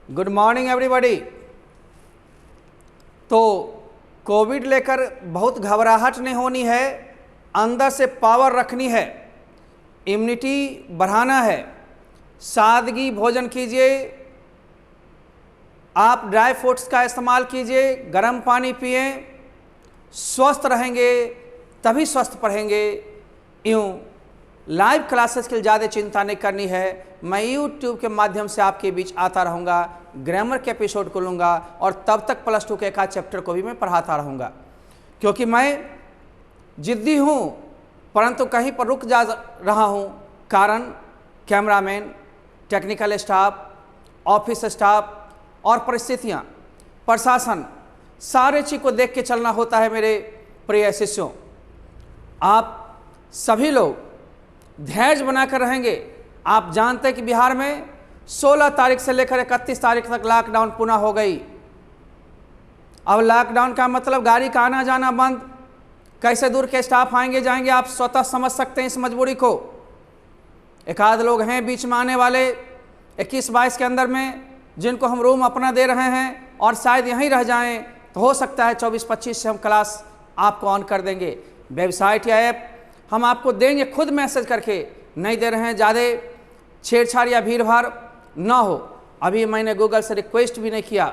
Good morning everybody. तो Covid लेकर बहुत घबराहट नहीं होनी है, अंदर से पावर रखनी है, इम्यूनिटी बढ़ाना है। सादगी भोजन कीजिए, आप ड्राई फ्रूट्स का इस्तेमाल कीजिए, गर्म पानी पिए, स्वस्थ रहेंगे तभी स्वस्थ पढ़ेंगे। यूँ लाइव क्लासेस के लिए ज़्यादा चिंता नहीं करनी है। मैं यूट्यूब के माध्यम से आपके बीच आता रहूँगा, ग्रामर के एपिसोड को लूँगा और तब तक +2 के एक आध चैप्टर को भी मैं पढ़ाता रहूँगा, क्योंकि मैं जिद्दी हूँ परंतु कहीं पर रुक जा रहा हूँ। कारण cameraman, technical staff, office staff और परिस्थितियाँ, प्रशासन, सारे चीज़ को देख के चलना होता है। मेरे प्रिय शिष्यों, आप सभी लोग धैर्य बनाकर रहेंगे। आप जानते हैं कि बिहार में 16 तारीख से लेकर 31 तारीख तक लॉकडाउन पुनः हो गई। अब लॉकडाउन का मतलब गाड़ी का आना जाना बंद, कैसे दूर के स्टाफ आएंगे जाएंगे, आप स्वतः समझ सकते हैं इस मजबूरी को। एक आध लोग हैं बीच में आने वाले 21-22 के अंदर में, जिनको हम रूम अपना दे रहे हैं और शायद यहीं रह जाएं, तो हो सकता है 24-25 से हम क्लास आपको ऑन कर देंगे। वेबसाइट या ऐप हम आपको देंगे, खुद मैसेज करके नहीं दे रहे हैं। ज़्यादा छेड़छाड़ या भीड़ भाड़ ना हो। अभी मैंने गूगल से रिक्वेस्ट भी नहीं किया,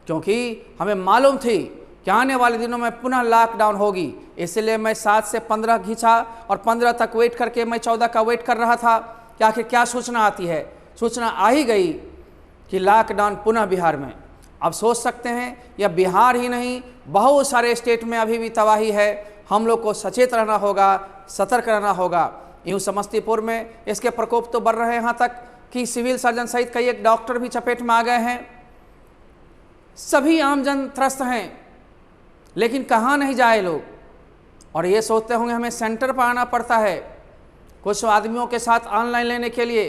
क्योंकि हमें मालूम थी कि आने वाले दिनों में पुनः लॉकडाउन होगी। इसलिए मैं 7 से 15 खींचा और 15 तक वेट करके मैं 14 का वेट कर रहा था कि आखिर क्या सूचना आती है। सूचना आ ही गई कि लॉकडाउन पुनः बिहार में। अब सोच सकते हैं, यह बिहार ही नहीं, बहुत सारे स्टेट में अभी भी तबाही है। हम लोग को सचेत रहना होगा, सतर्क रहना होगा। यूँ समस्तीपुर में इसके प्रकोप तो बढ़ रहे हैं, यहाँ तक कि सिविल सर्जन सहित कई एक डॉक्टर भी चपेट में आ गए हैं। सभी आमजन त्रस्त हैं, लेकिन कहाँ नहीं जाए लोग। और ये सोचते होंगे हमें सेंटर पर आना पड़ता है। कुछ आदमियों के साथ ऑनलाइन लेने के लिए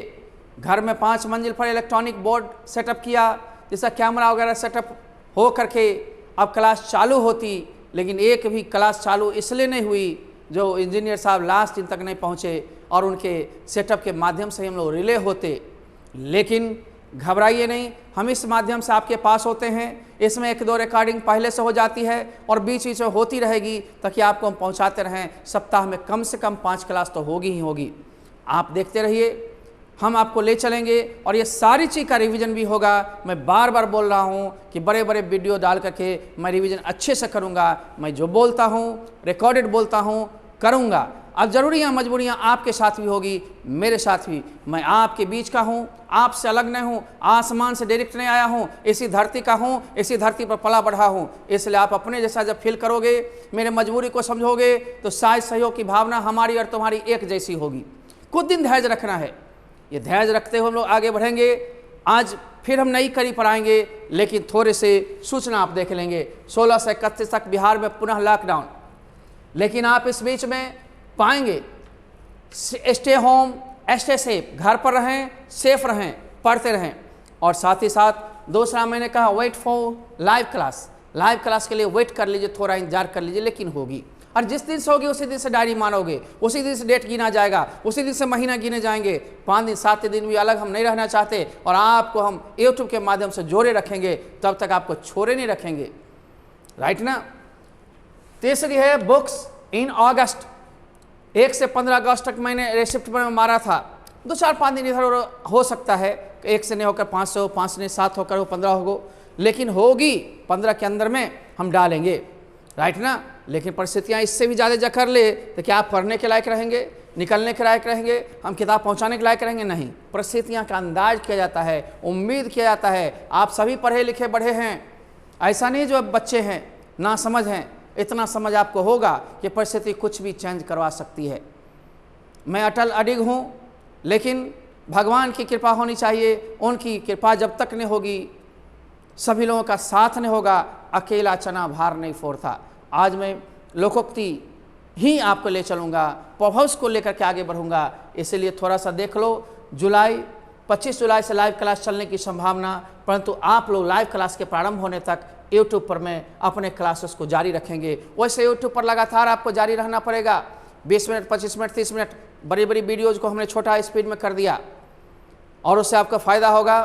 घर में 5 मंजिल पर इलेक्ट्रॉनिक बोर्ड सेटअप किया, जिसका कैमरा वगैरह सेटअप हो करके अब क्लास चालू होती। लेकिन एक भी क्लास चालू इसलिए नहीं हुई जो इंजीनियर साहब लास्ट दिन तक नहीं पहुँचे और उनके सेटअप के माध्यम से हम लोग रिले होते। लेकिन घबराइए नहीं, हम इस माध्यम से आपके पास होते हैं। इसमें 1-2 रिकॉर्डिंग पहले से हो जाती है और बीच बीच में होती रहेगी, ताकि आपको हम पहुंचाते रहें। सप्ताह में कम से कम 5 क्लास तो होगी ही होगी। आप देखते रहिए, हम आपको ले चलेंगे और ये सारी चीज़ का रिवीजन भी होगा। मैं बार बार बोल रहा हूँ कि बड़े बड़े वीडियो डाल करके मैं रिवीजन अच्छे से करूँगा। मैं जो बोलता हूँ, रिकॉर्डेड बोलता हूँ, करूँगा। अब ज़रूरियाँ मजबूरियाँ आपके साथ भी होगी, मेरे साथ भी। मैं आपके बीच का हूँ, आपसे अलग नहीं हूँ, आसमान से डायरेक्ट नहीं आया हूँ, इसी धरती का हूँ, इसी धरती पर पला बढ़ा हूँ। इसलिए आप अपने जैसा जब फील करोगे, मेरे मजबूरी को समझोगे, तो शायद सहयोग की भावना हमारी और तुम्हारी एक जैसी होगी। कुछ दिन धैर्य रखना है, ये धैर्य रखते हुए हम लोग आगे बढ़ेंगे। आज फिर हम नई कड़ी पर आएंगे, लेकिन थोड़े से सूचना आप देख लेंगे। 16 से 31 तक बिहार में पुनः लॉकडाउन, लेकिन आप इस बीच में पाएंगे स्टे होम, स्टे सेफ, घर पर रहें, सेफ रहें, पढ़ते रहें। और साथ ही साथ दूसरा मैंने कहा, wait for live class. Live class के लिए वेट कर लीजिए, थोड़ा इंतजार कर लीजिए, लेकिन होगी। और जिस दिन से होगी उसी दिन से डायरी मानोगे, उसी दिन से डेट गिना जाएगा, उसी दिन से महीना गिने जाएंगे। 5 दिन 7 दिन भी अलग हम नहीं रहना चाहते, और आपको हम यूट्यूब के माध्यम से जोड़े रखेंगे, तब तक आपको छोड़े नहीं रखेंगे। राइट ना। तीसरी है बुक्स इन अगस्त। 1 से 15 अगस्त तक मैंने रेसिप्ट पर मारा था। 2-4-5 दिन इधर हो सकता है, 1 से नहीं होकर 5 से हो, 5 से नहीं 7 होकर हो, 15 होगो, लेकिन होगी 15 के अंदर में हम डालेंगे। राइट ना। लेकिन परिस्थितियाँ इससे भी ज़्यादा जकर ले तो क्या आप पढ़ने के लायक रहेंगे, निकलने के लायक रहेंगे, हम किताब पहुँचाने के लायक रहेंगे? नहीं। परिस्थितियाँ का अंदाज किया जाता है, उम्मीद किया जाता है। आप सभी पढ़े लिखे बढ़े हैं, ऐसा नहीं जो बच्चे हैं ना समझ हैं। इतना समझ आपको होगा कि परिस्थिति कुछ भी चेंज करवा सकती है। मैं अटल अडिग हूँ, लेकिन भगवान की कृपा होनी चाहिए। उनकी कृपा जब तक नहीं होगी, सभी लोगों का साथ नहीं होगा, अकेला चना भार नहीं फोड़ता। आज मैं लोकोक्ति ही आपको ले चलूँगा, पॉवर्स को लेकर के आगे बढ़ूँगा। इसलिए थोड़ा सा देख लो। 25 जुलाई से लाइव क्लास चलने की संभावना, परंतु आप लोग लाइव क्लास के प्रारंभ होने तक यूट्यूब पर मैं अपने क्लासेस को जारी रखेंगे। वैसे यूट्यूब पर लगातार आपको जारी रहना पड़ेगा। 20 मिनट, 25 मिनट, 30 मिनट बड़ी बड़ी वीडियोज़ को हमने छोटा स्पीड में कर दिया, और उससे आपका फ़ायदा होगा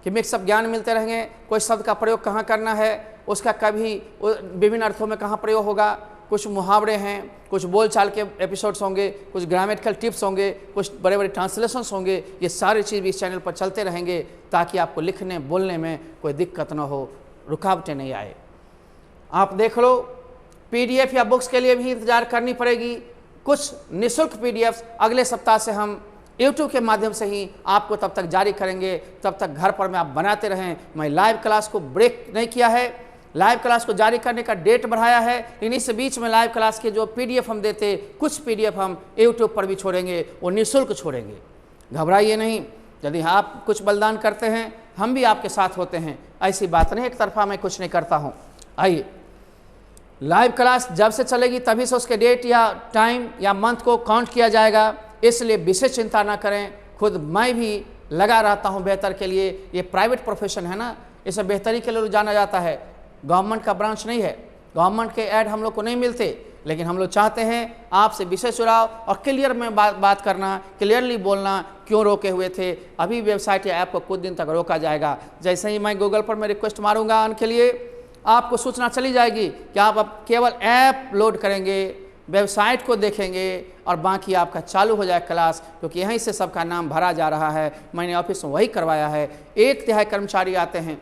कि मिक्सअप ज्ञान मिलते रहेंगे। कोई शब्द का प्रयोग कहाँ करना है, उसका कभी विभिन्न अर्थों में कहाँ प्रयोग होगा, कुछ मुहावरे हैं, कुछ बोलचाल के एपिसोड्स होंगे, कुछ ग्रामेटिकल टिप्स होंगे, कुछ बड़े बड़े ट्रांसलेशंस होंगे। ये सारी चीज़ भी इस चैनल पर चलते रहेंगे ताकि आपको लिखने बोलने में कोई दिक्कत ना हो, रुकावटें नहीं आए। आप देख लो, PDF या बुक्स के लिए भी इंतजार करनी पड़ेगी। कुछ निःशुल्क PDFs अगले सप्ताह से हम YouTube के माध्यम से ही आपको तब तक जारी करेंगे। तब तक घर पर में आप बनाते रहें। मैं लाइव क्लास को ब्रेक नहीं किया है, लाइव क्लास को जारी करने का डेट बढ़ाया है, लेकिन इस बीच में लाइव क्लास के जो PDF हम देते, कुछ PDF हम YouTube पर भी छोड़ेंगे, वो निःशुल्क छोड़ेंगे। घबराइए नहीं, यदि आप कुछ बलिदान करते हैं हम भी आपके साथ होते हैं। ऐसी बात नहीं एक तरफा मैं कुछ नहीं करता हूँ। आइए, लाइव क्लास जब से चलेगी तभी से उसके डेट या टाइम या मंथ को काउंट किया जाएगा, इसलिए विशेष चिंता ना करें। खुद मैं भी लगा रहता हूँ बेहतर के लिए। ये प्राइवेट प्रोफेशन है ना, इसे बेहतरी के लिए जाना जाता है, गवर्नमेंट का ब्रांच नहीं है। गवर्नमेंट के ऐड हम लोग को नहीं मिलते, लेकिन हम लोग चाहते हैं आपसे विशेष जुड़ाव और क्लियर में बात करना, क्लियरली बोलना। क्यों रोके हुए थे, अभी वेबसाइट या ऐप को कुछ दिन तक रोका जाएगा। जैसे ही मैं गूगल पर मैं रिक्वेस्ट मारूंगा ऑन के लिए, आपको सूचना चली जाएगी कि आप अब केवल ऐप लोड करेंगे, वेबसाइट को देखेंगे और बाकी आपका चालू हो जाए क्लास, क्योंकि यहीं से सबका नाम भरा जा रहा है। मैंने ऑफिस में वही करवाया है। 1/3 कर्मचारी आते हैं,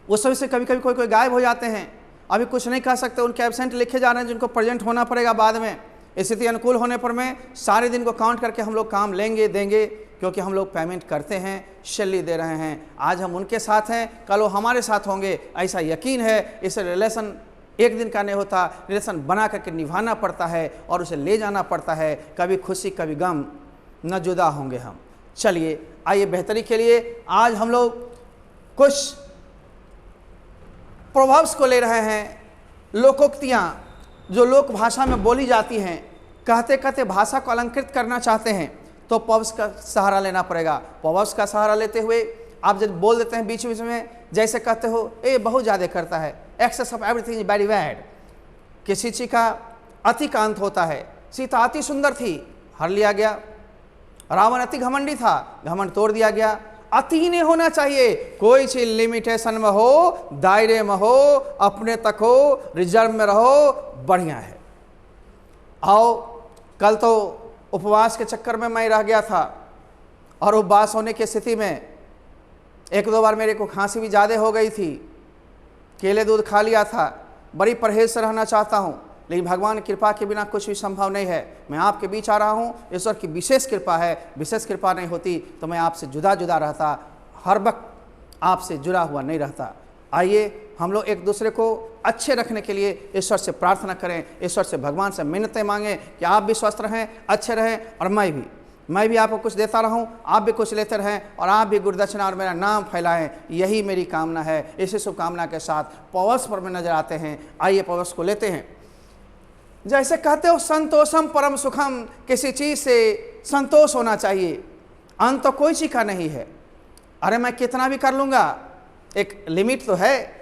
उस समय से कभी कभी कोई गायब हो जाते हैं। अभी कुछ नहीं कह सकते, उनके एब्सेंट लिखे जा रहे हैं जिनको प्रेजेंट होना पड़ेगा बाद में। स्थिति अनुकूल होने पर में सारे दिन को काउंट करके हम लोग काम लेंगे देंगे, क्योंकि हम लोग पेमेंट करते हैं, सैलरी दे रहे हैं। आज हम उनके साथ हैं, कल वो हमारे साथ होंगे, ऐसा यकीन है। इसे रिलेशन एक दिन का नहीं होता, रिलेशन बना करके निभाना पड़ता है और उसे ले जाना पड़ता है। कभी खुशी कभी गम, न जुदा होंगे हम। चलिए आइए, बेहतरी के लिए आज हम लोग कुछ प्रोवर्ब्स को ले रहे हैं, लोकोक्तियाँ जो लोक भाषा में बोली जाती हैं। कहते कहते भाषा को अलंकृत करना चाहते हैं तो प्रोवर्ब्स का सहारा लेना पड़ेगा। प्रोवर्ब्स का सहारा लेते हुए आप जब बोल देते हैं बीच बीच में, जैसे कहते हो ए बहुत ज़्यादा करता है, excess of everything is very bad. किसी चीज़ का अति का अंत होता है। सीता अति सुंदर थी, हर लिया गया। रावण अति घमंडी था, घमंड तोड़ दिया गया। अति नहीं होना चाहिए, कोई चीज लिमिटेशन में हो, दायरे में हो, अपने तक हो, रिजर्व में रहो, बढ़िया है। आओ, कल तो उपवास के चक्कर में मैं रह गया था और उपवास होने की स्थिति में 1-2 बार मेरे को खांसी भी ज़्यादा हो गई थी। केले दूध खा लिया था। बड़ी परहेज से रहना चाहता हूँ, लेकिन भगवान की कृपा के बिना कुछ भी संभव नहीं है। मैं आपके बीच आ रहा हूँ, ईश्वर की विशेष कृपा है। विशेष कृपा नहीं होती तो मैं आपसे जुदा जुदा रहता, हर वक्त आपसे जुड़ा हुआ नहीं रहता। आइए हम लोग एक दूसरे को अच्छे रखने के लिए ईश्वर से प्रार्थना करें, ईश्वर से भगवान से मिन्नतें मांगें कि आप भी स्वस्थ रहें, अच्छे रहें, और मैं भी आपको कुछ देता रहूं, आप भी कुछ लेते रहें, और आप भी गुरुदक्षिणा और मेरा नाम फैलाएं। यही मेरी कामना है। इसी शुभकामना के साथ प्रोवर्ब्स पर में नजर आते हैं। आइए प्रोवर्ब्स को लेते हैं। जैसे कहते हो संतोषम परम सुखम, किसी चीज़ से संतोष होना चाहिए, अंत तो कोई चीज़ का नहीं है। अरे मैं कितना भी कर लूँगा, एक लिमिट तो है।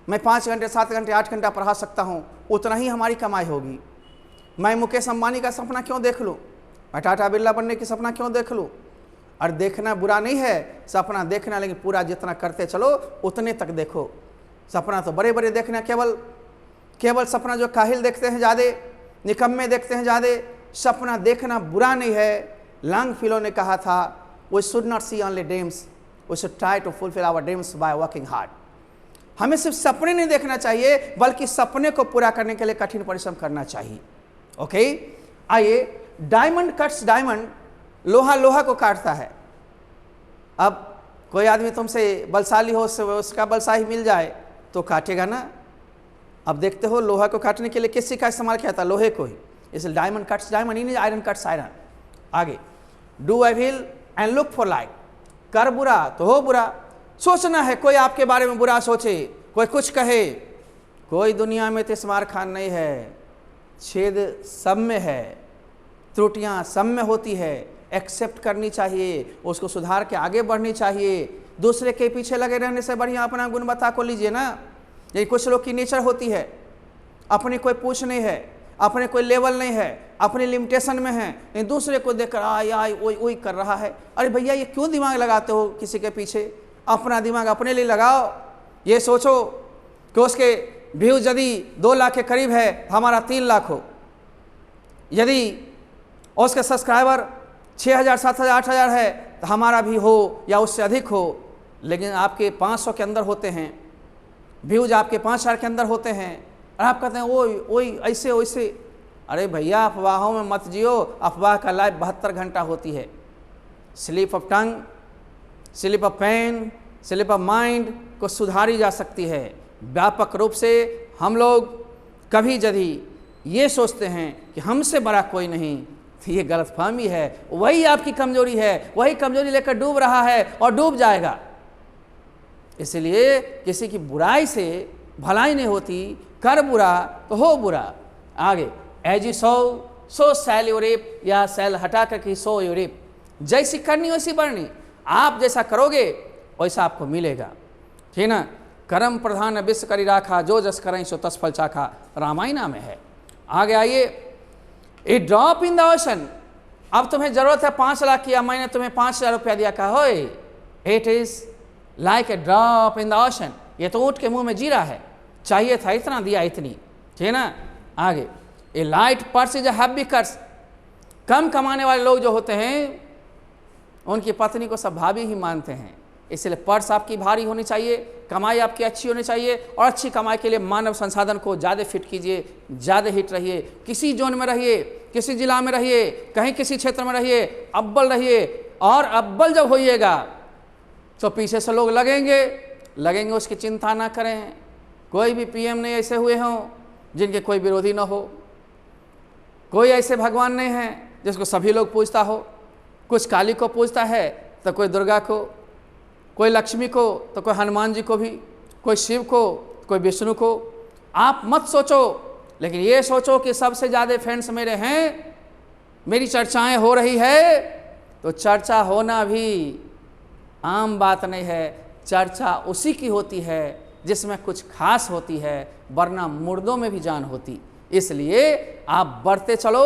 मैं 5 घंटे 7 घंटे 8 घंटा पढ़ा सकता हूँ, उतना ही हमारी कमाई होगी। मैं मुकेश अंबानी का सपना क्यों देख लूँ, मैं टाटा बिरला बनने की सपना क्यों देख लूँ। और देखना बुरा नहीं है, सपना देखना, लेकिन पूरा जितना करते चलो उतने तक देखो। सपना तो बड़े बड़े देखना, केवल सपना जो काहिल देखते हैं ज़्यादा, निकम्मे देखते हैं ज़्यादा। सपना देखना बुरा नहीं है। लॉन्गफेलो ने कहा था, we should not see only dreams, we should try to fulfil our dreams by working hard. हमें सिर्फ सपने नहीं देखना चाहिए, बल्कि सपने को पूरा करने के लिए कठिन परिश्रम करना चाहिए। ओके, आइए, डायमंड कट्स डायमंड, लोहा लोहा को काटता है। अब कोई आदमी तुमसे बलशाली हो, उसका बलशाही मिल जाए तो काटेगा ना। अब देखते हो लोहा को काटने के लिए किसी का इस्तेमाल किया था, लोहे को ही। इसलिए diamond cuts diamond, in iron cuts iron. आगे, do evil and look for light, कर बुरा तो हो बुरा। सोचना है कोई आपके बारे में बुरा सोचे, कोई कुछ कहे। कोई दुनिया में तिस्मार खान नहीं है, छेद सब में है, त्रुटियां सब में होती है। एक्सेप्ट करनी चाहिए, उसको सुधार के आगे बढ़नी चाहिए। दूसरे के पीछे लगे रहने से बढ़िया अपना गुणवत्ता को लीजिए ना। ये कुछ लोग की नेचर होती है, अपनी कोई पूछ नहीं है, अपने कोई लेवल नहीं है, अपनी लिमिटेशन में है, दूसरे को देखकर आय ओई कर रहा है। अरे भैया, ये क्यों दिमाग लगाते हो किसी के पीछे। अपना दिमाग अपने लिए लगाओ। ये सोचो कि उसके व्यूज यदि 2 लाख के करीब है, हमारा 3 लाख हो, यदि उसके सब्सक्राइबर 6,000 7,000 8,000 है तो हमारा भी हो या उससे अधिक हो, लेकिन आपके 500 के अंदर होते हैं, व्यूज आपके 5,000 के अंदर होते हैं, और आप कहते हैं वही ऐसे वैसे। अरे भैया, अफवाहों में मत जियो। अफवाह का लाइफ 72 घंटा होती है। Slip of tongue, slip of pen, slip of mind को सुधारी जा सकती है। व्यापक रूप से हम लोग कभी यदि ये सोचते हैं कि हमसे बड़ा कोई नहीं, तो ये गलतफहमी है। वही आपकी कमजोरी है, वही कमजोरी लेकर डूब रहा है और डूब जाएगा। इसलिए किसी की बुराई से भलाई नहीं होती, कर बुरा तो हो बुरा। आगे, as you sow shall you reap, या शैल हटा करके सो यू रीप। जैसी करनी वैसी बढ़नी, आप जैसा करोगे वैसा आपको मिलेगा, ठीक ना। कर्म प्रधान विश्व करी राखा, जो जस करें सो तस फल चाखा, रामायणा में है। आगे आइए, ए ड्रॉप इन द ओशन। अब तुम्हें जरूरत है 5 लाख की, मैंने तुम्हें 5,000 रुपया दिया, कहा हो it is like A drop in the ocean. ये तो ऊँट के मुंह में जीरा है, चाहिए था इतना, दिया इतनी, ठीक ना। आगे, a light purse is a heavy curse. कम कमाने वाले लोग जो होते हैं उनकी पत्नी को सब भाभी ही मानते हैं, इसलिए पर्स आपकी भारी होनी चाहिए, कमाई आपकी अच्छी होनी चाहिए। और अच्छी कमाई के लिए मानव संसाधन को ज़्यादा फिट कीजिए, ज़्यादा हिट रहिए, किसी जोन में रहिए, किसी जिला में रहिए, कहीं किसी क्षेत्र में रहिए, अव्वल रहिए। और अव्वल जब होइएगा तो पीछे से लोग लगेंगे, उसकी चिंता ना करें। कोई भी पीएम नहीं ऐसे हुए हों जिनके कोई विरोधी ना हो, कोई ऐसे भगवान नहीं है जिसको सभी लोग पूजता हो। कुछ काली को पूजता है तो कोई दुर्गा को, कोई लक्ष्मी को तो कोई हनुमान जी को भी, कोई शिव को, कोई विष्णु को। आप मत सोचो, लेकिन ये सोचो कि सबसे ज़्यादा फ्रेंड्स मेरे हैं, मेरी चर्चाएं हो रही है, तो चर्चा होना भी आम बात नहीं है। चर्चा उसी की होती है जिसमें कुछ खास होती है, वरना मुर्दों में भी जान होती। इसलिए आप बढ़ते चलो,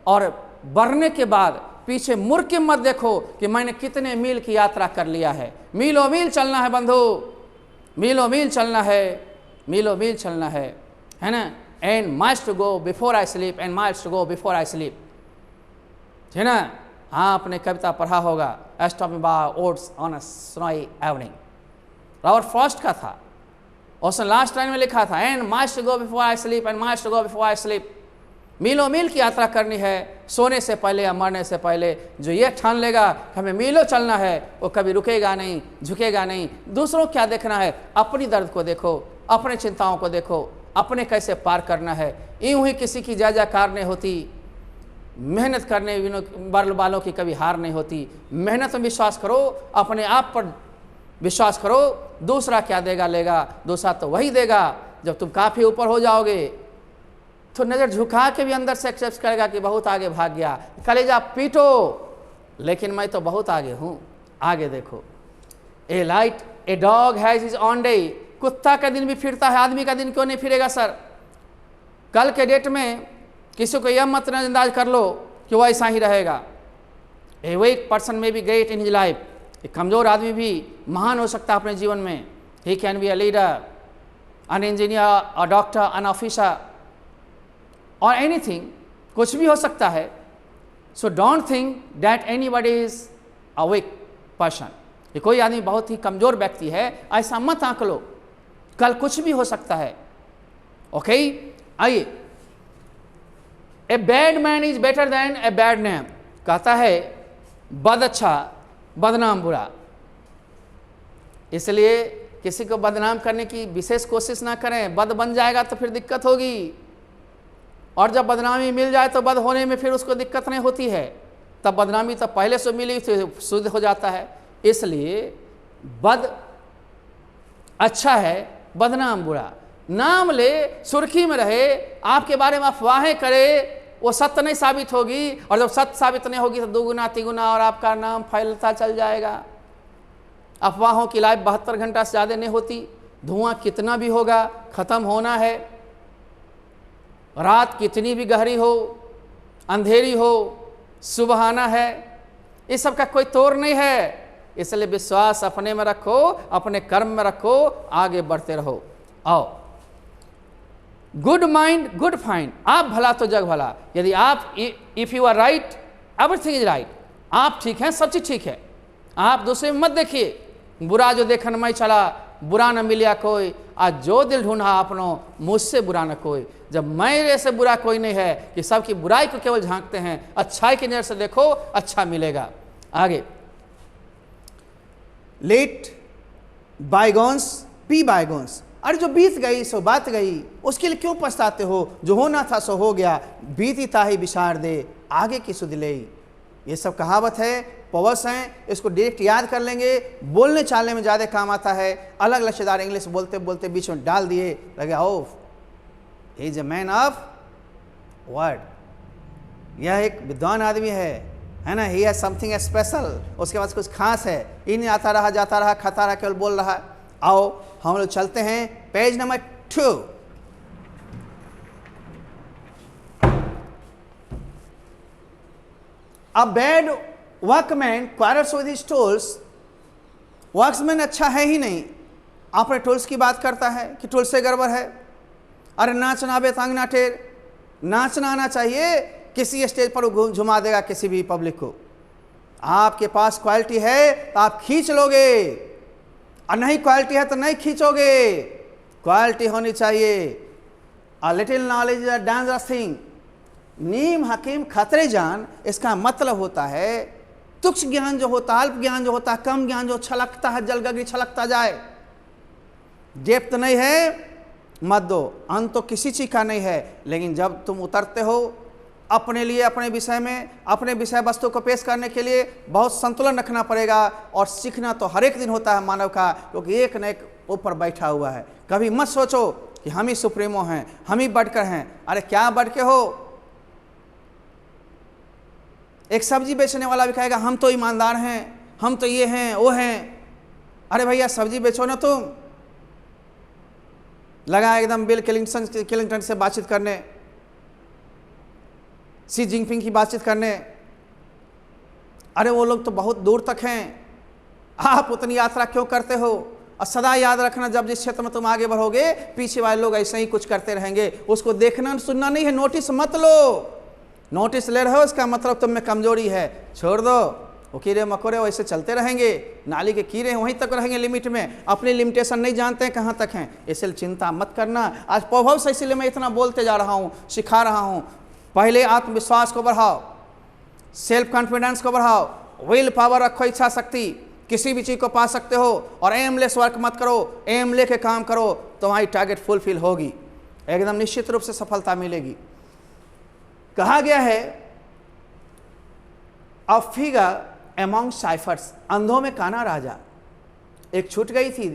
और बढ़ने के बाद पीछे मुड़ के मत देखो कि मैंने कितने मील की यात्रा कर लिया है। मीलों मील चलना है बंधु, मीलों मील चलना है, मीलों मील चलना है ना। And miles to go before I sleep, and miles to go before I sleep, है ना। हाँ, आपने कविता पढ़ा होगा, stopping by woods on a snowy evening, Robert Frost का था। उसने लास्ट लाइन में लिखा था, and miles to go before I sleep, and miles to go before I sleep. मीलों मील की यात्रा करनी है सोने से पहले या मरने से पहले। जो ये ठान लेगा हमें मीलों चलना है, वो कभी रुकेगा नहीं, झुकेगा नहीं। दूसरों क्या देखना है, अपनी दर्द को देखो, अपने चिंताओं को देखो, अपने कैसे पार करना है। यूं ही किसी की जय जयकार नहीं होती, मेहनत करने वालों की कभी हार नहीं होती। मेहनत में विश्वास करो, अपने आप पर विश्वास करो। दूसरा क्या देगा लेगा, दूसरा तो वही देगा। जब तुम काफ़ी ऊपर हो जाओगे तो नज़र झुका के भी अंदर से एक्सेप्ट करेगा कि बहुत आगे भाग गया। कलेजा पीटो, लेकिन मैं तो बहुत आगे हूँ, आगे देखो। A light a dog has his own day. कुत्ता का दिन भी फिरता है, आदमी का दिन क्यों नहीं फिरेगा सर? कल के डेट में किसी को यह मत नजरअंदाज कर लो कि वह ऐसा ही रहेगा। ए वीक पर्सन में be great in his life. एक कमज़ोर आदमी भी महान हो सकता है अपने जीवन में। He can be a leader, an engineer, a doctor, an officer, और एनीथिंग, कुछ भी हो सकता है। So don't think that anybody is a weak person. ये कोई आदमी बहुत ही कमज़ोर व्यक्ति है, ऐसा मत आंक लो, कल कुछ भी हो सकता है। ओके, आइए। A bad man is better than a bad name. कहता है बद अच्छा, बदनाम बुरा। इसलिए किसी को बदनाम करने की विशेष कोशिश ना करें, बद बन जाएगा तो फिर दिक्कत होगी। और जब बदनामी मिल जाए तो बद होने में फिर उसको दिक्कत नहीं होती है, तब बदनामी तो पहले से मिली तो शुद्ध हो जाता है। इसलिए बद अच्छा है, बदनाम बुरा। नाम ले, सुर्खी में रहे, आपके बारे में अफवाहें करे, वो सत्य नहीं साबित होगी, और जब सत्य साबित नहीं होगी तो दुगुना तिगुना और आपका नाम फैलता चल जाएगा। अफवाहों की लाइफ 72 घंटा से ज़्यादा नहीं होती। धुआं कितना भी होगा, ख़त्म होना है। रात कितनी भी गहरी हो, अंधेरी हो, सुबह आना है। इस सब का कोई तोड़ नहीं है। इसलिए विश्वास अपने में रखो, अपने कर्म में रखो, आगे बढ़ते रहो। आओ, गुड माइंड गुड फाइंड, आप भला तो जग भला। यदि आप if you are right everything is right, आप ठीक हैं, सब चीज ठीक है। आप दूसरे में मत देखिए, बुरा जो देखन मैं चला, बुरा न मिलिया कोई, आज जो दिल ढूंढा अपनो, मुझसे बुरा न कोई। जब मेरे से बुरा कोई नहीं है कि सबकी बुराई को केवल झांकते हैं, अच्छाई की नजर से देखो, अच्छा मिलेगा। आगे, लेट बायगॉन्स बी बायगॉन्स, अरे जो बीत गई सो बात गई, उसके लिए क्यों पछताते हो, जो होना था सो हो गया, बीती ताही बिसार दे, आगे की सुध ले। ये सब कहावत है, पवर्स हैं, इसको डायरेक्ट याद कर लेंगे, बोलने चालने में ज़्यादा काम आता है। अलग लच्छेदार इंग्लिश बोलते बोलते बीच में डाल दिए, लगे ओ he is a man of word, यह एक विद्वान आदमी है ना, ही हैज समथिंग स्पेशल, उसके पास कुछ खास है, इन आता रहा जाता रहा खाता रहा केवल बोल रहा। आओ हम लोग चलते हैं page number 2। A bad workman quarrels with his tools, workman अच्छा है ही नहीं, अपने टूल्स की बात करता है कि टूल से गड़बड़ है। अरे नाचना बेतांग ना टेर, नाचना आना चाहिए, किसी स्टेज पर झुमा देगा किसी भी पब्लिक को। आपके पास क्वालिटी है तो आप खींच लोगे, और नहीं क्वालिटी है तो नहीं खींचोगे। क्वालिटी होनी चाहिए। A little knowledge is a dangerous thing, नीम हकीम खतरे जान, इसका मतलब होता है तुच्छ ज्ञान जो होता है, अल्प ज्ञान जो होता है, कम ज्ञान जो छलकता है, जलगगरी छलकता जाए। डेप्थ नहीं है मत दो, अंत तो किसी चीज का नहीं है, लेकिन जब तुम उतरते हो अपने लिए, अपने विषय में, अपने विषय वस्तु को पेश करने के लिए बहुत संतुलन रखना पड़ेगा। और सीखना तो हर एक दिन होता है मानव का, क्योंकि एक न एक ऊपर बैठा हुआ है। कभी मत सोचो कि हम ही सुप्रीमो हैं, हम ही बढ़कर हैं। अरे क्या बढ़ के हो? एक सब्जी बेचने वाला भी कहेगा हम तो ईमानदार हैं, हम तो ये हैं वो हैं। अरे भैया सब्जी बेचो ना तुम। लगा एकदम बिल क्लिंटन से बातचीत करने, शी जिनपिंग की बातचीत करने। अरे वो लोग तो बहुत दूर तक हैं, आप उतनी यात्रा क्यों करते हो? और सदा याद रखना, जब जिस क्षेत्र में तुम आगे बढ़ोगे पीछे वाले लोग ऐसे ही कुछ करते रहेंगे, उसको देखना सुनना नहीं है, नोटिस मत लो। नोटिस ले रहे हो इसका मतलब तुम में कमजोरी है, छोड़ दो। वो कीड़े मकोड़े वैसे चलते रहेंगे, नाली के कीड़े वहीं तक रहेंगे लिमिट में, अपनी लिमिटेशन नहीं जानते हैं कहाँ तक हैं, इसलिए चिंता मत करना। आज प्रभाव से इसलिए मैं इतना बोलते जा रहा हूँ, सिखा रहा हूँ। पहले आत्मविश्वास को बढ़ाओ, सेल्फ कॉन्फिडेंस को बढ़ाओ, विल पावर रखो, इच्छा शक्ति, किसी भी चीज़ को पा सकते हो। और एमलेस वर्क मत करो, एम लेके काम करो, तुम्हारी टारगेट फुलफिल होगी, एकदम निश्चित रूप से सफलता मिलेगी। कहा गया है अ फिगर अमॉन्ग साइफर्स, अंधों में काना राजा। एक छूट गई थी,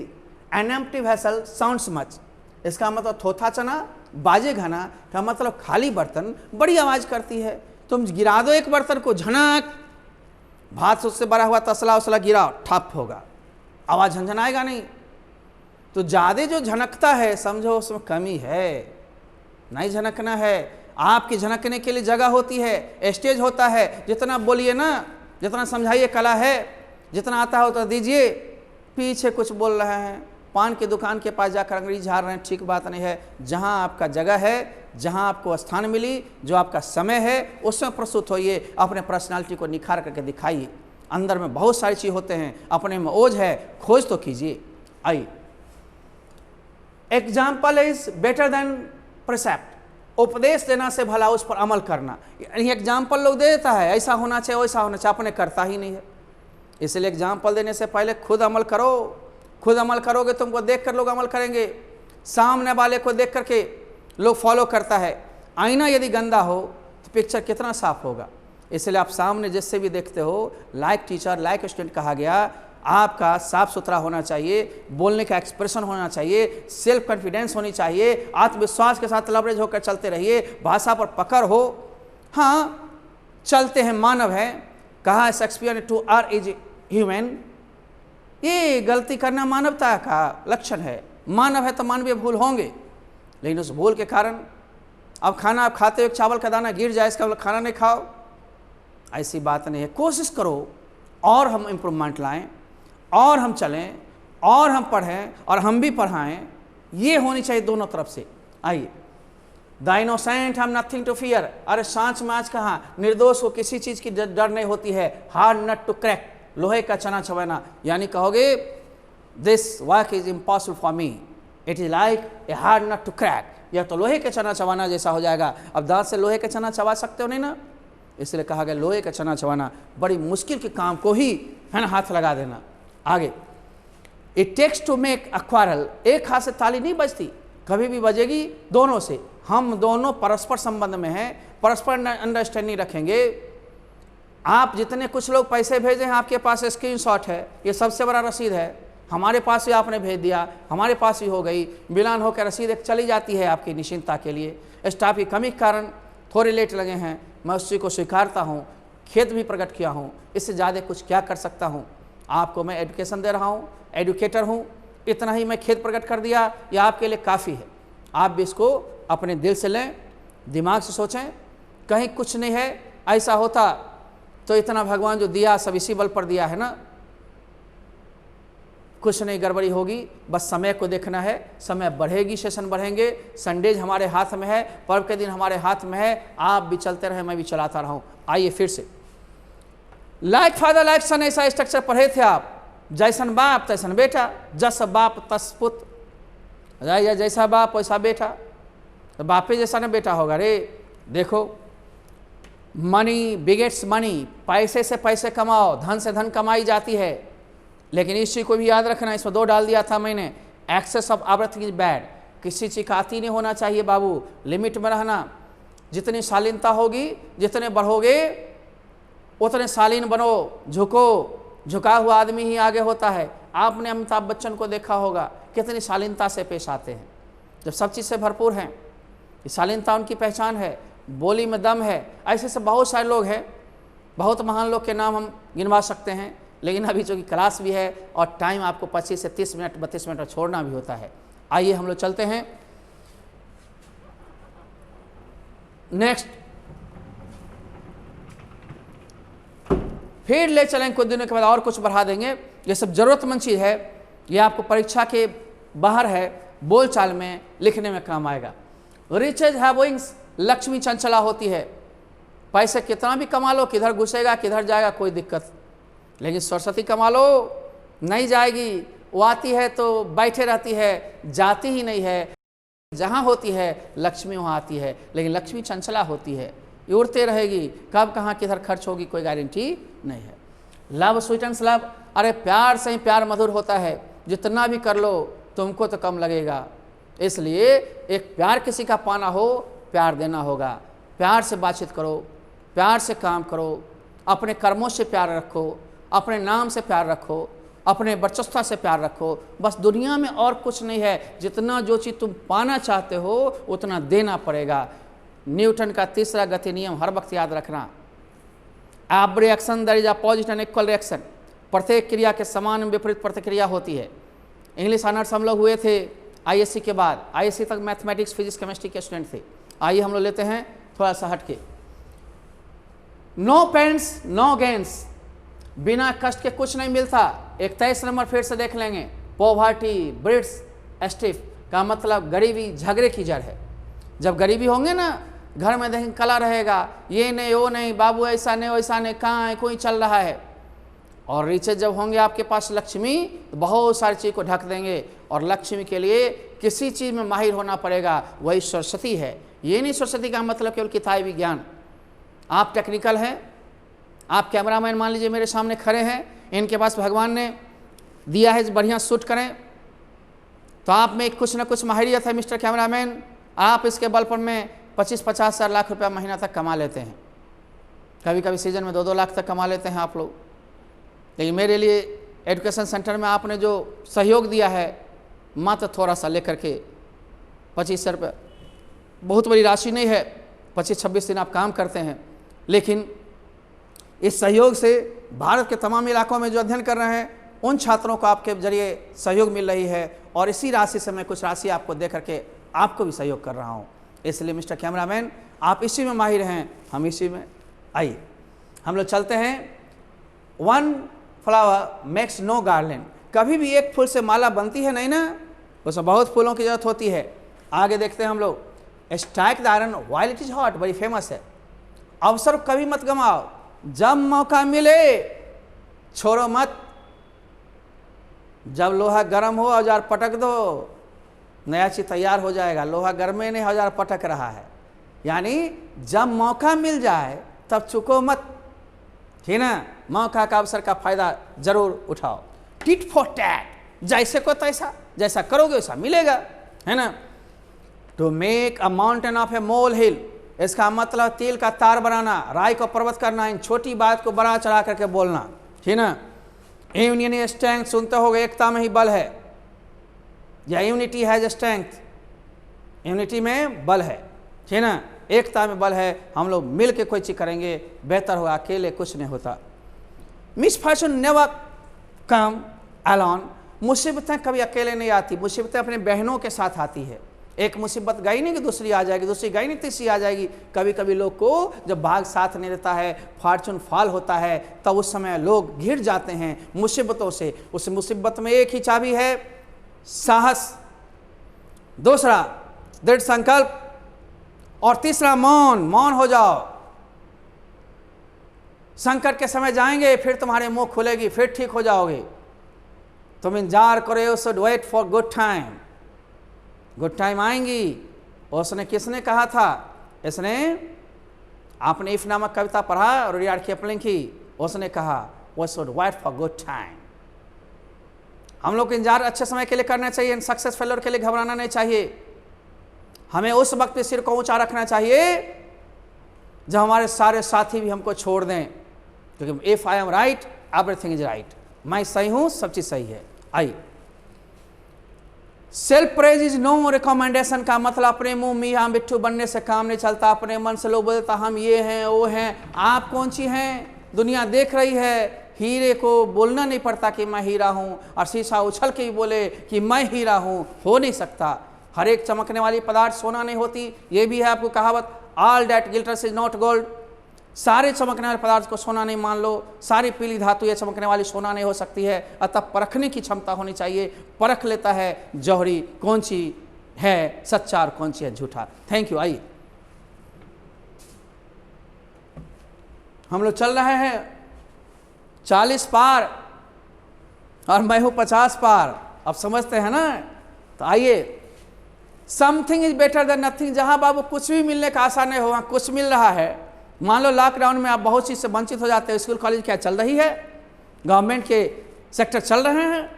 an empty vessel sounds much, इसका मतलब थोथा चना बाजे घना का मतलब खाली बर्तन बड़ी आवाज करती है। तुम गिरा दो एक बर्तन को, झनक, भात से उससे बड़ा हुआ तसला उसला गिराओ, ठप होगा, आवाज झंझनाएगा नहीं। तो ज्यादा जो झनकता है समझो उसमें कमी है, नहीं झनकना है। आपकी झनकने के लिए जगह होती है, स्टेज होता है। जितना बोलिए ना, जितना समझाइए कला है, जितना आता है उतना दीजिए। पीछे कुछ बोल रहे हैं, पान की दुकान के पास जाकर अंग्रेजी झाड़ रहे हैं, ठीक बात नहीं है। जहां आपका जगह है, जहां आपको स्थान मिली, जो आपका समय है, उसमें प्रस्तुत होइए, अपने पर्सनालिटी को निखार करके दिखाइए। अंदर में बहुत सारी चीज होते हैं, अपने में ओझ है, खोज तो कीजिए। आइए, example is better than precept, उपदेश देना से भला उस पर अमल करना। एग्जाम्पल लोग दे देता है, ऐसा होना चाहिए वैसा होना चाहिए, अपने करता ही नहीं है। इसलिए एग्जाम्पल देने से पहले खुद अमल करो। खुद अमल करोगे, तुमको देखकर लोग अमल करेंगे। सामने वाले को देख करके लोग फॉलो करता है। आईना यदि गंदा हो तो पिक्चर कितना साफ होगा। इसलिए आप सामने जिससे भी देखते हो, लाइक टीचर लाइक स्टूडेंट कहा गया, आपका साफ सुथरा होना चाहिए, बोलने का एक्सप्रेशन होना चाहिए, सेल्फ कॉन्फिडेंस होनी चाहिए, आत्मविश्वास के साथ लवरेज होकर चलते रहिए, भाषा पर पकड़ हो। हाँ, चलते हैं, मानव है, कहा Shakespeare to err is human. ये गलती करना मानवता का लक्षण है। मानव है तो मानवीय भूल होंगे, लेकिन उस भूल के कारण अब खाना आप खाते हुए चावल का दाना गिर जाए, इसका मतलब खाना नहीं खाओ, ऐसी बात नहीं है। कोशिश करो और हम इम्प्रूवमेंट लाएं। और हम चलें और हम पढ़ें और हम भी पढ़ाएं, ये होनी चाहिए दोनों तरफ से। आइए, the innocent have nothing to fear, अरे सांच माच कहाँ, निर्दोष को किसी चीज की डर नहीं होती है। हार्ड नट टू क्रैक, लोहे का चना चबाना, यानी कहोगे this work is impossible for me, it is like a hard nut to crack, यह तो लोहे के चना चबाना जैसा हो जाएगा। अब दांत से लोहे के चना चबा सकते हो नहीं ना, इसलिए कहा गया लोहे का चना चबाना बड़ी मुश्किल के काम को ही है ना हाथ लगा देना। आगे, it takes to make a quarrel, एक हाथ से ताली नहीं बजती, कभी भी बजेगी दोनों से। हम दोनों परस्पर संबंध में हैं, परस्पर अंडरस्टैंडिंग रखेंगे। आप जितने कुछ लोग पैसे भेजे हैं, आपके पास स्क्रीनशॉट है, ये सबसे बड़ा रसीद है, हमारे पास भी आपने भेज दिया, हमारे पास भी हो गई, मिलान होकर रसीद एक चली जाती है आपकी निश्चिंतता के लिए। स्टाफ की कमी के कारण थोड़े लेट लगे हैं, मैं उस चीज़ को स्वीकारता हूँ, खेद भी प्रकट किया हूँ, इससे ज़्यादा कुछ क्या कर सकता हूँ। आपको मैं एजुकेशन दे रहा हूँ, एडुकेटर हूँ, इतना ही मैं खेद प्रकट कर दिया, यह आपके लिए काफ़ी है। आप भी इसको अपने दिल से लें, दिमाग से सोचें, कहीं कुछ नहीं है। ऐसा होता तो इतना भगवान जो दिया सब इसी बल पर दिया है ना, कुछ नहीं गड़बड़ी होगी, बस समय को देखना है। समय बढ़ेगी, सेशन बढ़ेंगे, संडेज हमारे हाथ में है, पर्व के दिन हमारे हाथ में है। आप भी चलते रहे, मैं भी चलाता रहा हूँ। आइए फिर से, लाइक फादर लाइक सन, ऐसा स्ट्रक्चर पढ़े थे आप। जैसन बाप तैसन बेटा, जस बाप तस पुत्र, जैसा बाप वैसा बेटा, तो बापे जैसा ना बेटा होगा रे। देखो, मनी बिगेट्स मनी, पैसे से पैसे कमाओ, धन से धन कमाई जाती है। लेकिन इस चीज़ को भी याद रखना, इसमें 2 डाल दिया था मैंने, excess of everything is bad, किसी चीज़ का अति नहीं होना चाहिए बाबू, लिमिट में रहना। जितनी शालीनता होगी, जितने बढ़ोगे उतने शालीन बनो, झुको, झुका हुआ आदमी ही आगे होता है। आपने अमिताभ बच्चन को देखा होगा, कितनी शालीनता से पेश आते हैं, जब सब चीज़ से भरपूर हैं। शालीनता उनकी पहचान है, बोली में दम है। ऐसे से बहुत सारे लोग हैं, बहुत महान लोग के नाम हम गिनवा सकते हैं, लेकिन अभी जो कि क्लास भी है और टाइम आपको 25 से 30 मिनट 32 मिनट छोड़ना भी होता है। आइए हम लोग चलते हैं नेक्स्ट, फिर ले चलेंगे कुछ दिनों के बाद और कुछ बढ़ा देंगे। ये सब जरूरतमंद चीज़ है, ये आपको परीक्षा के बाहर है, बोलचाल में लिखने में काम आएगा। रिचेज हैव विंग्स, लक्ष्मी चंचला होती है। पैसे कितना भी कमा लो, किधर घुसेगा किधर जाएगा कोई दिक्कत, लेकिन सरस्वती कमा लो नहीं जाएगी, वो आती है तो बैठे रहती है, जाती ही नहीं है। जहाँ होती है लक्ष्मी वहाँ आती है, लेकिन लक्ष्मी चंचला होती है, ये उड़ते रहेगी, कब कहाँ किधर खर्च होगी कोई गारंटी नहीं है। लव स्वीटन्स लव, अरे प्यार से ही प्यार मधुर होता है, जितना भी कर लो तुमको तो कम लगेगा। इसलिए एक प्यार किसी का पाना हो, प्यार देना होगा। प्यार से बातचीत करो, प्यार से काम करो, अपने कर्मों से प्यार रखो, अपने नाम से प्यार रखो, अपने वर्चस्वता से प्यार रखो। बस दुनिया में और कुछ नहीं है, जितना जो चीज़ तुम पाना चाहते हो उतना देना पड़ेगा। न्यूटन का 3रा गति नियम हर वक्त याद रखना, every action there is a opposite and equal reaction, प्रत्येक क्रिया के समान विपरीत प्रतिक्रिया होती है। इंग्लिश ऑनर्स हम लोग हुए थे आईएससी के बाद, आईएससी तक मैथमेटिक्स फिजिक्स केमिस्ट्री के स्टूडेंट थे। आइए हम लोग लेते हैं थोड़ा सा हट के, नो पेन्स नो गेन्स, बिना कष्ट के कुछ नहीं मिलता। 21 नंबर फिर से देख लेंगे, पॉवर्टी ब्रीड्स स्टिफ का मतलब गरीबी झगड़े की जड़ है। जब गरीबी होंगे ना, घर में देखें कला रहेगा, ये नहीं वो नहीं, बाबू ऐसा नहीं वैसा नहीं, कहाँ है कोई चल रहा है। और रिचेज जब होंगे आपके पास लक्ष्मी, तो बहुत सारी चीज़ को ढक देंगे। और लक्ष्मी के लिए किसी चीज़ में माहिर होना पड़ेगा, वही सरस्वती है। ये नहीं सरस्वती का मतलब केवल किताबी ज्ञान। आप टेक्निकल हैं, आप कैमरामैन मान लीजिए मेरे सामने खड़े हैं, इनके पास भगवान ने दिया है बढ़िया शूट करें, तो आप में कुछ ना कुछ माहिरियत है मिस्टर कैमरामैन। आप इसके बल पर में 25-50 हज़ार लाख रुपया महीना तक कमा लेते हैं, कभी कभी सीजन में 2-2 लाख तक कमा लेते हैं आप लोग। लेकिन मेरे लिए एजुकेशन सेंटर में आपने जो सहयोग दिया है, मात्र थोड़ा सा लेकर के 2500 रुपये, बहुत बड़ी राशि नहीं है। 25-26 दिन आप काम करते हैं, लेकिन इस सहयोग से भारत के तमाम इलाकों में जो अध्ययन कर रहे हैं उन छात्रों को आपके जरिए सहयोग मिल रही है, और इसी राशि से मैं कुछ राशि आपको दे करके आपको भी सहयोग कर रहा हूँ। इसलिए मिस्टर कैमरामैन आप इसी में माहिर हैं, हम इसी में। आइए हम लोग चलते हैं 1 फ्लावर मेक्स नो गार्लैंड। कभी भी एक फूल से माला बनती है नहीं ना, उसमें बहुत फूलों की जरूरत होती है। आगे देखते हैं हम लोग, strike the iron while it is hot, बड़ी फेमस है। अवसर कभी मत गंवाओ, जब मौका मिले छोड़ो मत। जब लोहा गर्म हो औजार पटक दो, नया चीज तैयार हो जाएगा। लोहा गर्मे नहीं, औजार पटक रहा है। यानी जब मौका मिल जाए तब चुको मत, ठीक ना। मौका का अवसर का फायदा जरूर उठाओ। टिट फॉर टैट, जैसे को तैसा, जैसा करोगे वैसा मिलेगा, है ना। To make a mountain of a molehill, इसका मतलब तिल का तार बनाना, राय को पर्वत करना, इन छोटी बात को बड़ा चढ़ा करके बोलना, ठीक ना। यूनियन स्ट्रेंथ, सुनते होगे एकता में ही बल है, या यूनिटी हैज स्ट्रेंथ, यूनिटी में बल है, ठीक ना। एकता में बल है, हम लोग मिल के कोई चीज करेंगे बेहतर होगा, अकेले कुछ नहीं होता। मिसफॉर्चून नेवर कम अलोन, मुसीबतें कभी अकेले नहीं आती, मुसीबतें अपने बहनों के साथ आती है। एक मुसीबत गई नहीं कि दूसरी आ जाएगी, दूसरी गई नहीं तीसरी आ जाएगी। कभी कभी लोग को जब भाग साथ नहीं देता है, फॉर्चून फॉल होता है, तब उस समय लोग घिर जाते हैं मुसीबतों से। उस मुसीबत में एक ही चाबी है, साहस, दूसरा दृढ़ संकल्प, और तीसरा मौन। मौन हो जाओ। संकट के समय जाएंगे, फिर तुम्हारे मुंह खुलेगी, फिर ठीक हो जाओगे। तुम इंतजार करो, you should wait for good time, good time आएंगी। उसने किसने कहा था? इसने, आपने इफ नामक कविता पढ़ा और रुडयार्ड किपलिंग की, उसने कहा we should wait for good time. हम लोग को इंतजार अच्छे समय के लिए करना चाहिए, सक्सेस फेल्योर के लिए घबराना नहीं चाहिए। हमें उस वक्त सिर को ऊंचा रखना चाहिए जब हमारे सारे साथी भी हमको छोड़ दें, क्योंकि if I am right everything is right, मैं सही हूं, सब चीज सही है। I self praise is no recommendation का मतलब अपने मुंह मियां बिट्ठू बनने से काम नहीं चलता। अपने मन से लोग बोलता हम ये हैं वो हैं, आप कौन सी हैं? दुनिया देख रही है। हीरे को बोलना नहीं पड़ता कि मैं हीरा हूं, और शीशा उछल के ही बोले कि मैं हीरा हूं, हो नहीं सकता। हर एक चमकने वाली पदार्थ सोना नहीं होती, ये भी है आपको कहावत, all that glitters is not gold. सारे चमकने वाले पदार्थ को सोना नहीं मान लो, सारी पीली धातु ये चमकने वाली सोना नहीं हो सकती है। अतः परखने की क्षमता होनी चाहिए। परख लेता है जौहरी कौन सी है सच्चा और कौन सी है झूठा। Thank you. आइए हम लोग चल रहे हैं 40 पार और मैं हूं 50 पार, अब समझते हैं ना। तो आइए, something is better than nothing. जहां बाबू कुछ भी मिलने का आशा नहीं हो, वहां कुछ मिल रहा है। मान लो लॉकडाउन में आप बहुत चीज़ से वंचित हो जाते हैं, स्कूल कॉलेज क्या चल रही है, गवर्नमेंट के सेक्टर चल रहे हैं,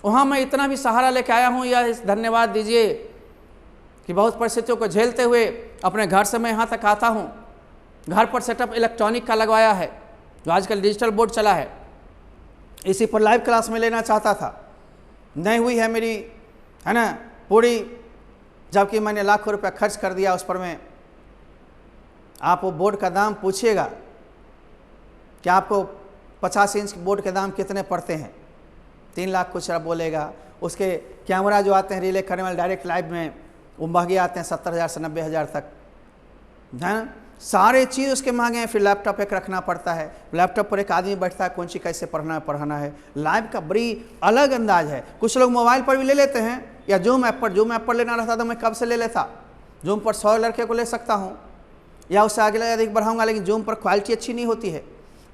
वहाँ मैं इतना भी सहारा लेके आया हूँ। या धन्यवाद दीजिए कि बहुत परिस्थितियों को झेलते हुए अपने घर से मैं यहाँ तक आता हूँ। घर पर सेटअप इलेक्ट्रॉनिक का लगवाया है, जो आजकल डिजिटल बोर्ड चला है, इसी पर लाइव क्लास में लेना चाहता था, नहीं हुई है मेरी, है ना, पूरी, जबकि मैंने लाखों रुपया खर्च कर दिया उस पर। में आप वो बोर्ड का दाम पूछिएगा कि आपको 50 इंच बोर्ड के दाम कितने पड़ते हैं, 3 लाख कुछ बोलेगा। उसके कैमरा जो आते हैं रिले करने वाले डायरेक्ट लाइव में, वो महंगे आते हैं 70,000 से 90,000 तक, है ना। सारे चीज़ उसके महंगे हैं। फिर लैपटॉप एक रखना पड़ता है, लैपटॉप पर एक आदमी बैठता है, कौन सी कैसे पढ़ाना है। लाइव का बड़ी अलग अंदाज है। कुछ लोग मोबाइल पर भी ले लेते हैं, या जूम ऐप पर लेना रहता तो मैं कब से ले लेता। जूम पर 100 लड़के को ले सकता हूँ, या उससे आगे अधिक बढ़ाऊंगा, लेकिन जूम पर क्वालिटी अच्छी नहीं होती है।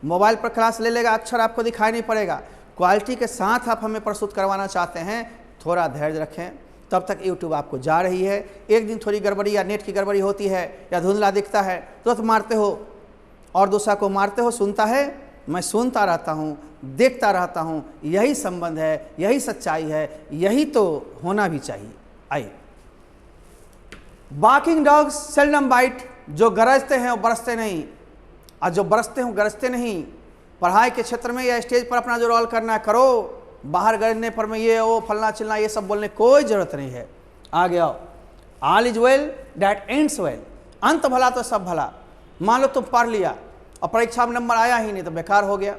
मोबाइल पर क्लास ले लेगा, अक्षर आपको दिखाई नहीं पड़ेगा। क्वालिटी के साथ आप हमें प्रस्तुत करवाना चाहते हैं, थोड़ा धैर्य रखें। तब तक यूट्यूब आपको जा रही है, एक दिन थोड़ी गड़बड़ी या नेट की गड़बड़ी होती है या धुंधला दिखता है, तुरंत मारते हो और दूसरा को मारते हो। सुनता है, मैं सुनता रहता हूँ, देखता रहता हूँ। यही संबंध है, यही सच्चाई है, यही तो होना भी चाहिए। आइए, बार्किंग डॉग्स सेल्डम बाइट। जो गरजते हैं वो बरसते नहीं, और जो बरसते हैं गरजते नहीं। पढ़ाई के क्षेत्र में या स्टेज पर अपना जो रोल करना है करो, बाहर गरजने पर मैं ये वो फलना चिलना ये सब बोलने कोई ज़रूरत नहीं है। आगे आओ, all is well that ends well. अंत भला तो सब भला। मान लो तुम पढ़ लिया और परीक्षा में नंबर आया ही नहीं तो बेकार हो गया।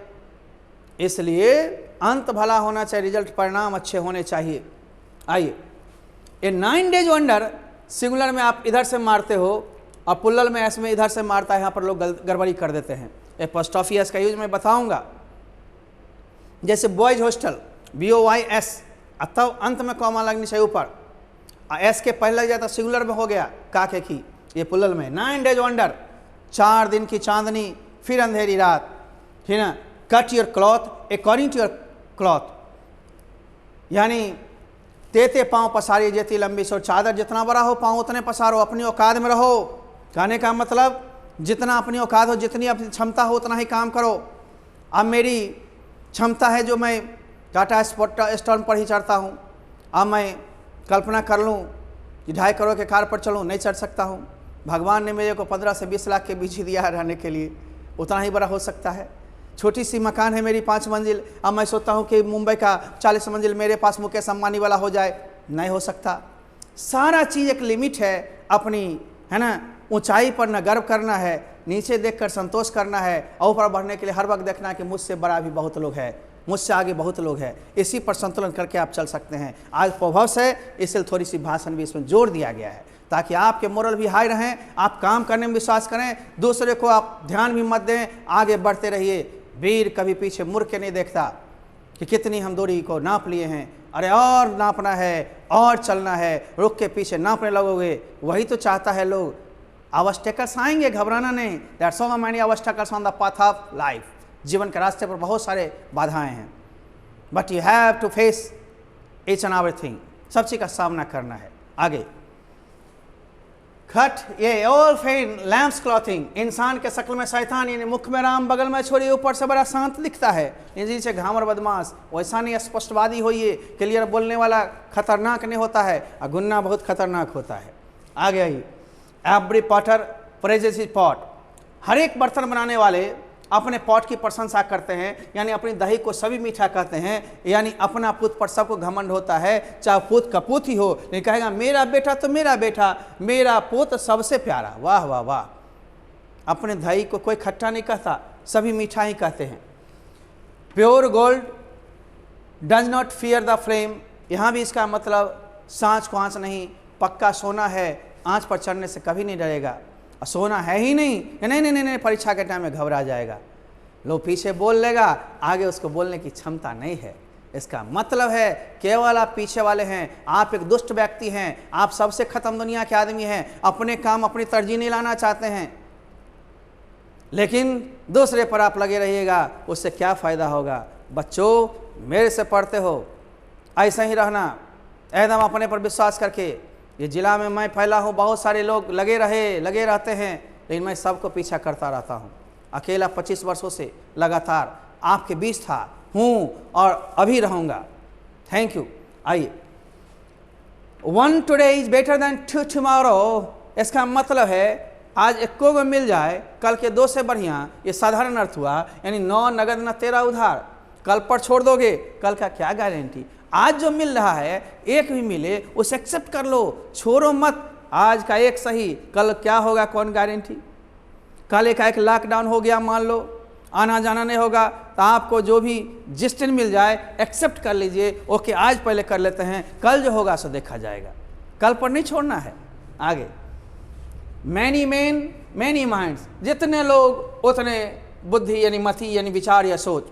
इसलिए अंत भला होना चाहिए, रिजल्ट परिणाम अच्छे होने चाहिए। आइए, ए 9 डेज वंडर, सिंगुलर में आप इधर से मारते हो और पुल्लल में ऐसे में इधर से मारता है, यहाँ पर लोग गड़बड़ी कर देते हैं। एपोस्ट्रोफी का यूज मैं बताऊंगा। जैसे बॉयज हॉस्टल BOYS, तब अंत में कॉमा लगनी चाहिए ऊपर, एस के पहले लग जाता सिंगुलर में हो गया काके की, ये पुलल में। 9 days वंडर, 4 दिन की चांदनी फिर अंधेरी रात, है ना। Cut your cloth according to your cloth, यानी तेते पाँव पसारी जेती लंबी सो, चादर जितना बड़ा हो पाँव उतने पसारो, अपनी औकात में रहो। कहने का मतलब जितना अपनी औकात हो, जितनी अपनी क्षमता हो उतना ही काम करो। अब मेरी क्षमता है जो मैं टाटा स्टॉल पर ही चढ़ता हूँ, अब मैं कल्पना कर लूँ कि 2.5 करोड़ के कार पर चलूँ, नहीं चढ़ सकता हूँ। भगवान ने मेरे को 15 से 20 लाख के बीच ही दिया है रहने के लिए, उतना ही बड़ा हो सकता है। छोटी सी मकान है मेरी 5 मंजिल, अब मैं सोचता हूँ कि मुंबई का 40 मंजिल मेरे पास मुकेश अंबानी वाला हो जाए, नहीं हो सकता। सारा चीज़ एक लिमिट है अपनी, है ना। ऊंचाई पर न गर्व करना है, नीचे देखकर संतोष करना है, और ऊपर बढ़ने के लिए हर वक्त देखना है कि मुझसे बड़ा भी बहुत लोग है, मुझसे आगे बहुत लोग हैं। इसी पर संतुलन करके आप चल सकते हैं। आज प्रोभव्स है, इसलिए थोड़ी सी भाषण भी इसमें जोड़ दिया गया है ताकि आपके मोरल भी हाई रहें, आप काम करने में विश्वास करें, दूसरे को आप ध्यान भी मत दें, आगे बढ़ते रहिए। वीर कभी पीछे मुड़ के नहीं देखता कि कितनी हम दूरी को नाप लिए हैं, अरे और नापना है और चलना है, रुक के पीछे नापने लगोगे, वही तो चाहता है लोग। ऑब्स्टेकल्स आएंगे, घबराना नहीं। There are so many obstacles on the path of life. जीवन के रास्ते पर बहुत सारे बाधाएं हैं, but you have to face each and everything, सब चीज़ का सामना करना है। आगे खट, ये ऑल फेन लैम्प्स क्लॉथिंग, इंसान के शक्ल में शैतान, यानी मुख में राम बगल में छोरी, ऊपर से बड़ा शांत दिखता है, जिनसे घामर बदमाश। वैसा नहीं स्पष्टवादी होइए, क्लियर बोलने वाला खतरनाक नहीं होता है, और गुन्ना बहुत खतरनाक होता है। आगे आइए, every potter praises his pot, हर एक बर्तन बनाने वाले अपने पॉट की प्रशंसा करते हैं, यानी अपनी दही को सभी मीठा कहते हैं, यानी अपना पुत पर सबको घमंड होता है, चाहे पुत कपूत ही हो, लेकिन कहेगा मेरा बेटा तो मेरा बेटा, मेरा पुत सबसे प्यारा। वाह वाह वाह। अपने दही को कोई खट्टा नहीं कहता, सभी मीठा ही कहते हैं। Pure gold does not fear the flame, यहाँ भी इसका मतलब सांच को आँच नहीं, पक्का सोना है, आँच पर चढ़ने से कभी नहीं डरेगा। सोना है ही नहीं, नहीं नहीं नहीं नहीं, परीक्षा के टाइम में घबरा जाएगा, लोग पीछे बोल लेगा, आगे उसको बोलने की क्षमता नहीं है। इसका मतलब है केवल आप पीछे वाले हैं, आप एक दुष्ट व्यक्ति हैं, आप सबसे खत्म दुनिया के आदमी हैं, अपने काम अपनी तरजीह नहीं लाना चाहते हैं, लेकिन दूसरे पर आप लगे रहिएगा, उससे क्या फ़ायदा होगा। बच्चों, मेरे से पढ़ते हो, ऐसा ही रहना, एकदम अपने पर विश्वास करके। ये जिला में मैं फैला हूँ, बहुत सारे लोग लगे रहते हैं, लेकिन मैं सबको पीछा करता रहता हूँ। अकेला 25 वर्षों से लगातार आपके बीच था, हूँ और अभी रहूँगा। Thank you. आइए, 1 today is better than 2 tomorrow, इसका मतलब है आज 1 को मिल जाए, कल के 2 से बढ़िया। ये साधारण अर्थ हुआ, यानी 9 नगद न 13 उधार। कल पर छोड़ दोगे, कल का क्या गारंटी। आज जो मिल रहा है, एक भी मिले उसे एक्सेप्ट कर लो, छोड़ो मत। आज का एक सही, कल क्या होगा कौन गारंटी। कल एक लॉकडाउन हो गया, मान लो आना जाना नहीं होगा, तो आपको जो भी जिस दिन मिल जाए एक्सेप्ट कर लीजिए। ओके, आज पहले कर लेते हैं, कल जो होगा सो देखा जाएगा। कल पर नहीं छोड़ना है। आगे, मैनी मैन मैनी माइंड्स, जितने लोग उतने बुद्धि, यानी मति, यानी विचार या सोच।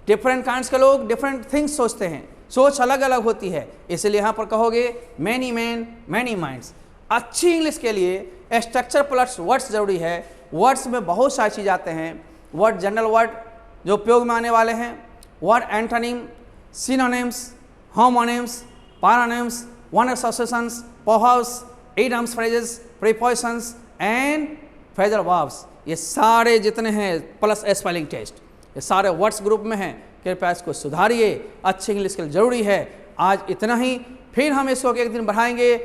डिफरेंट काइंड्स के लोग डिफरेंट थिंग्स सोचते हैं, सोच अलग अलग होती है, इसलिए यहाँ पर कहोगे मैनी मैन मैनी माइंड्स। अच्छी इंग्लिश के लिए स्ट्रक्चर प्लस वर्ड्स जरूरी है। वर्ड्स में बहुत सारी चीज़ आते हैं, वर्ड जनरल वर्ड जो उपयोग में आने वाले हैं, word antonym, synonyms, homonyms, paronyms, one associations, proverbs, idioms, phrases, prepositions and phrasal verbs. ये सारे जितने हैं प्लस स्पेलिंग टेस्ट, ये सारे वर्ड्स ग्रुप में हैं। कृपया इसको सुधारिए, अच्छी इंग्लिश के लिए ज़रूरी है। आज इतना ही, फिर हम इसको एक दिन बढ़ाएंगे।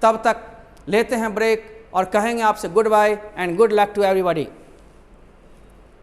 तब तक लेते हैं ब्रेक और कहेंगे आपसे good bye and good luck to everybody.